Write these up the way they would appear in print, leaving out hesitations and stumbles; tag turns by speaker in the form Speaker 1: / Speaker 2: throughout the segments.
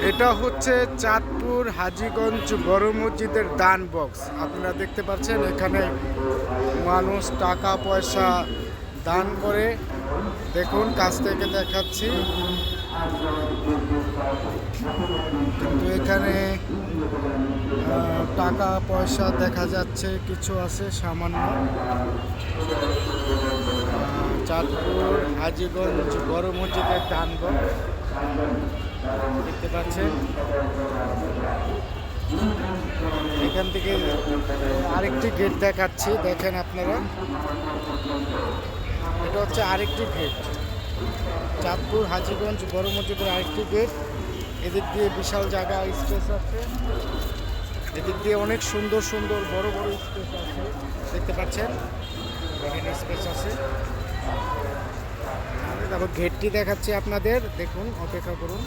Speaker 1: এটা হচ্ছে চাঁদপুর হাজীগঞ্জ বড় মসজিদের দান বক্স। আপনারা দেখতে পাচ্ছেন এখানে মানুষ টাকা পয়সা দান করে। দেখুন কাছ থেকে দেখাচ্ছি। কিন্তু এখানে টাকা পয়সা দেখা যাচ্ছে, কিছু আছে সামান্য। চাঁদপুর হাজীগঞ্জ বড় মসজিদের দান বক্স দেখতে পাচ্ছেন। এখান থেকে আরেকটি গেট দেখাচ্ছি, দেখেন আপনারা। এটা হচ্ছে আরেকটি গেট, চাঁদপুর হাজীগঞ্জ বড় মসজিদের আরেকটি গেট। এদিক দিয়ে বিশাল জায়গা স্পেস আছে, এদিক দিয়ে অনেক সুন্দর সুন্দর বড় বড় স্পেস আছে, দেখতে পাচ্ছেন। এখানে স্পেস আছে। তারপর গেটটি দেখাচ্ছি আপনাদের, দেখুন, অপেক্ষা করুন।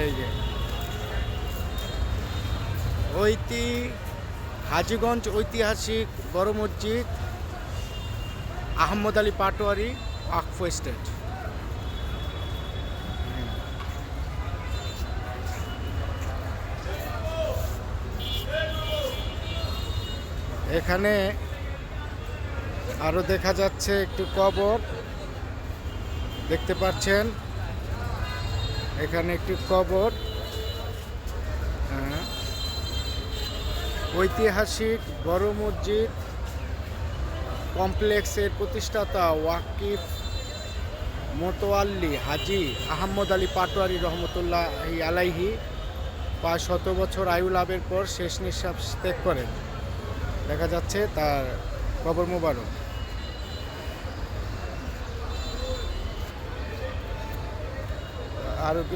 Speaker 1: এই যে হাজীগঞ্জ ঐতিহাসিক বড় মসজিদ, আহমদ আলী পাটোয়ারি ওয়াকফ এস্টেট। এখানে আরো দেখা যাচ্ছে একটি কবর, দেখতে পাচ্ছেন। এখানে একটি কবর। ঐতিহাসিক বড় মসজিদ কমপ্লেক্সের প্রতিষ্ঠাতা ওয়াকিফ মোতোয়াল্লি হাজী আহমদ আলী পাটোয়ারি রহমতুল্লাহ আলাইহি 500 বছর আয়ু লাভের পর শেষ নিঃশ্বাস ত্যাগ করেন। দেখা যাচ্ছে তার কবর মোবারক। আরও কিছু